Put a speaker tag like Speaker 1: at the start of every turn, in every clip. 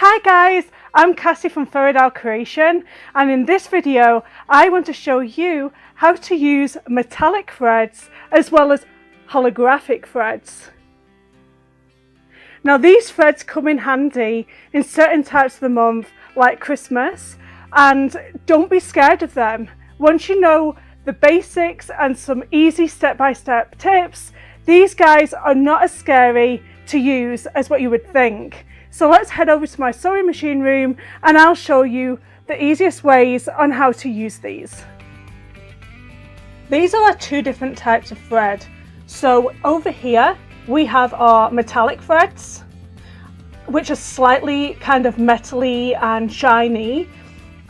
Speaker 1: Hi guys, I'm Cassie from Faodail Creation, and in this video I want to show you how to use metallic threads as well as holographic threads. Now these threads come in handy in certain types of the month like Christmas, and don't be scared of them. Once you know the basics and some easy step-by-step tips, these guys are not as scary to use as what you would think. So let's head over to my sewing machine room and I'll show you the easiest ways on how to use these. These are two different types of thread. So over here we have our metallic threads, which are slightly kind of metally and shiny,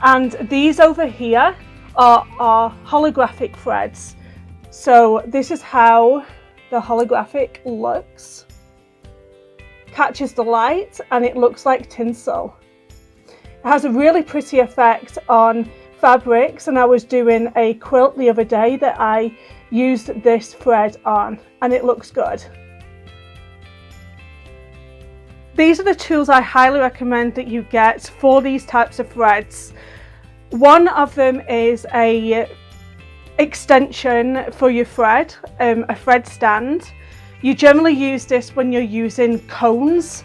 Speaker 1: and these over here are our holographic threads. So this is how the holographic looks. Catches the light and it looks like tinsel. It has a really pretty effect on fabrics, and I was doing a quilt the other day that I used this thread on and it looks good. These are the tools I highly recommend that you get for these types of threads. One of them is a extension for your thread, a thread stand. You generally use this when you're using cones,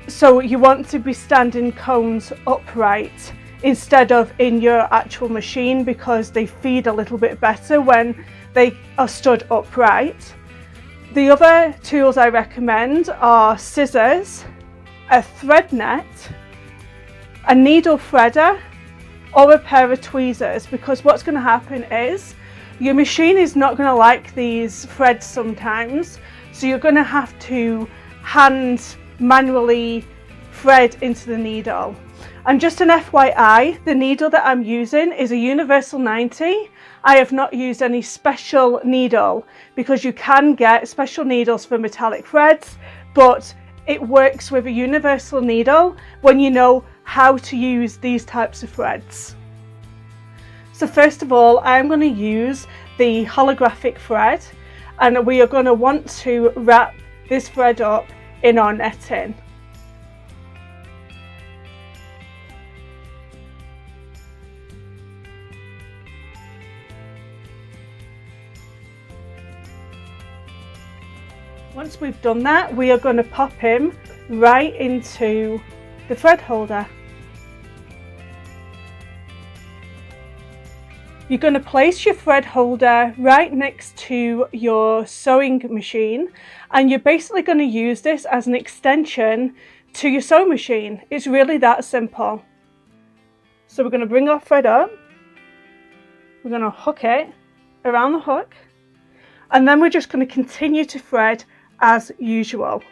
Speaker 1: so you want to be standing cones upright instead of in your actual machine because they feed a little bit better when they are stood upright. The other tools I recommend are scissors, a thread net, a needle threader, or a pair of tweezers, because what's going to happen is your machine is not going to like these threads sometimes, so you're going to have to manually thread into the needle. And just an FYI, the needle that I'm using is a Universal 90. I have not used any special needle because you can get special needles for metallic threads, but it works with a universal needle when you know how to use these types of threads. So first of all, I'm going to use the holographic thread, and we are going to want to wrap this thread up in our netting. Once we've done that, we are going to pop him right into the thread holder. You're going to place your thread holder right next to your sewing machine, and you're basically going to use this as an extension to your sewing machine. It's really that simple. So we're going to bring our thread up, we're going to hook it around the hook, and then we're just going to continue to thread as usual.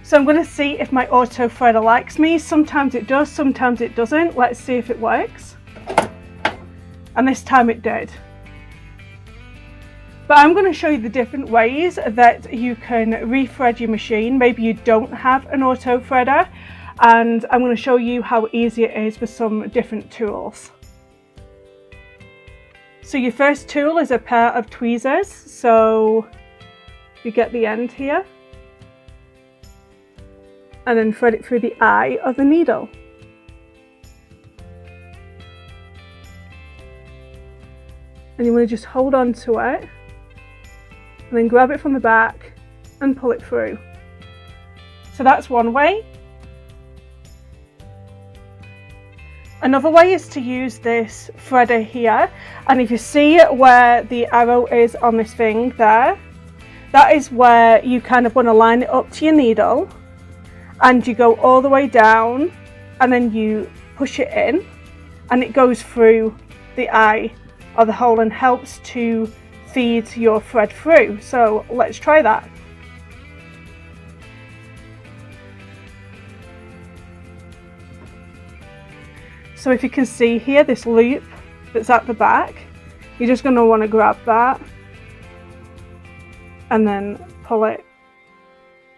Speaker 1: So I'm going to see if my auto threader likes me. Sometimes it does, sometimes it doesn't. Let's see if it works. And this time it did. But I'm going to show you the different ways that you can rethread your machine. Maybe you don't have an auto threader, and I'm going to show you how easy it is with some different tools. So your first tool is a pair of tweezers. So you get the end here, and then thread it through the eye of the needle. And you want to just hold on to it and then grab it from the back and pull it through. So that's one way. Another way is to use this threader here, and if you see where the arrow is on this thing there, that is where you kind of want to line it up to your needle, and you go all the way down and then you push it in and it goes through the eye of the hole and helps to feed your thread through. So let's try that. So if you can see here, this loop that's at the back, you're just going to want to grab that and then pull it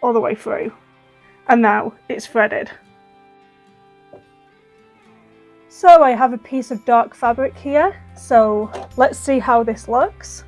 Speaker 1: all the way through. And now it's threaded. So I have a piece of dark fabric here, so let's see how this looks.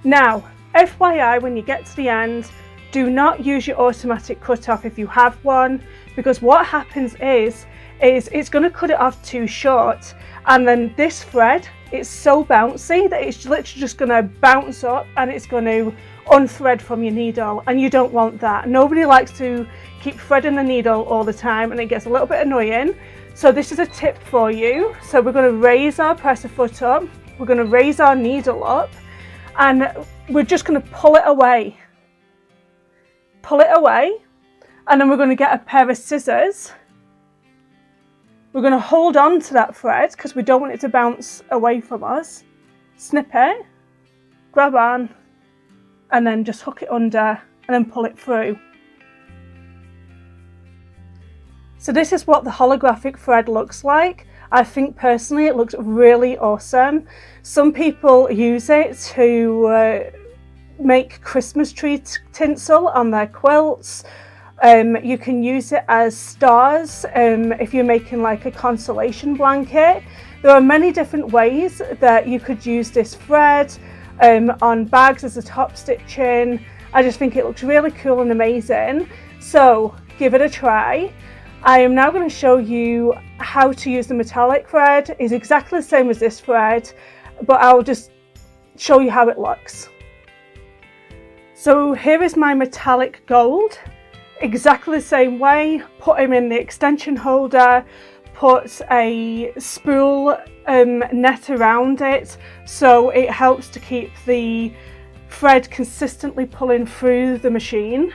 Speaker 1: Now, FYI, when you get to the end, do not use your automatic cut off if you have one, because what happens is it's going to cut it off too short, and then this thread, it's so bouncy that it's literally just going to bounce up and it's going to unthread from your needle, and you don't want that. Nobody likes to keep threading the needle all the time, and it gets a little bit annoying. So this is a tip for you. So we're going to raise our presser foot up, we're going to raise our needle up, and we're just going to pull it away, and then we're going to get a pair of scissors. We're going to hold on to that thread because we don't want it to bounce away from us. Snip it, grab on, and then just hook it under and then pull it through. So this is what the holographic thread looks like. I think personally it looks really awesome. Some people use it to make Christmas tree tinsel on their quilts. You can use it as stars if you're making like a consolation blanket. There are many different ways that you could use this thread on bags as a top stitching. I just think it looks really cool and amazing. So give it a try. I am now going to show you how to use the metallic thread. It's exactly the same as this thread, but I'll just show you how it looks. So here is my metallic gold. Exactly the same way, put him in the extension holder, put a spool net around it so it helps to keep the thread consistently pulling through the machine.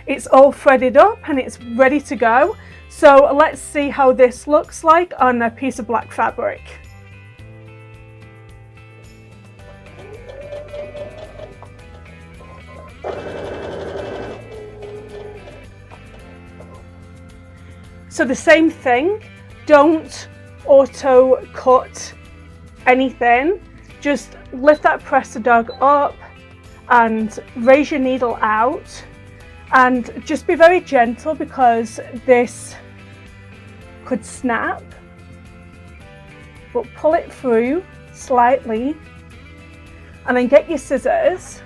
Speaker 1: It's all threaded up and it's ready to go. So let's see how this looks like on a piece of black fabric. So the same thing, don't auto cut anything, just lift that presser dog up and raise your needle out, and just be very gentle because this could snap, but pull it through slightly and then get your scissors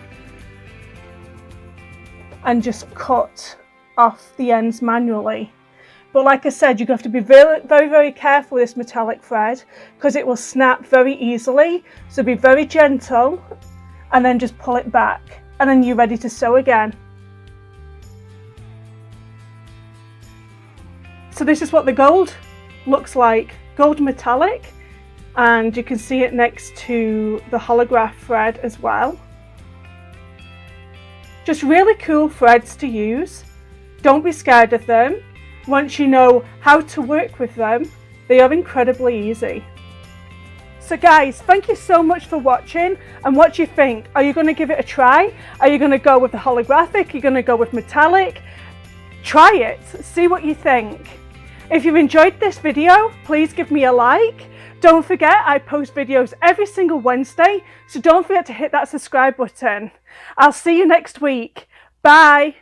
Speaker 1: and just cut off the ends manually. But like I said, you have to be very careful with this metallic thread because it will snap very easily. So be very gentle and then just pull it back and then you're ready to sew again. So this is what the gold looks like, gold metallic, and you can see it next to the holograph thread as well. Just really cool threads to use. Don't be scared of them. Once you know how to work with them, they are incredibly easy. So guys, thank you so much for watching, and what do you think? Are you going to give it a try? Are you going to go with the holographic? Are you going to go with metallic? Try it, see what you think. If you've enjoyed this video, please give me a like. Don't forget, I post videos every single Wednesday, so don't forget to hit that subscribe button. I'll see you next week. Bye.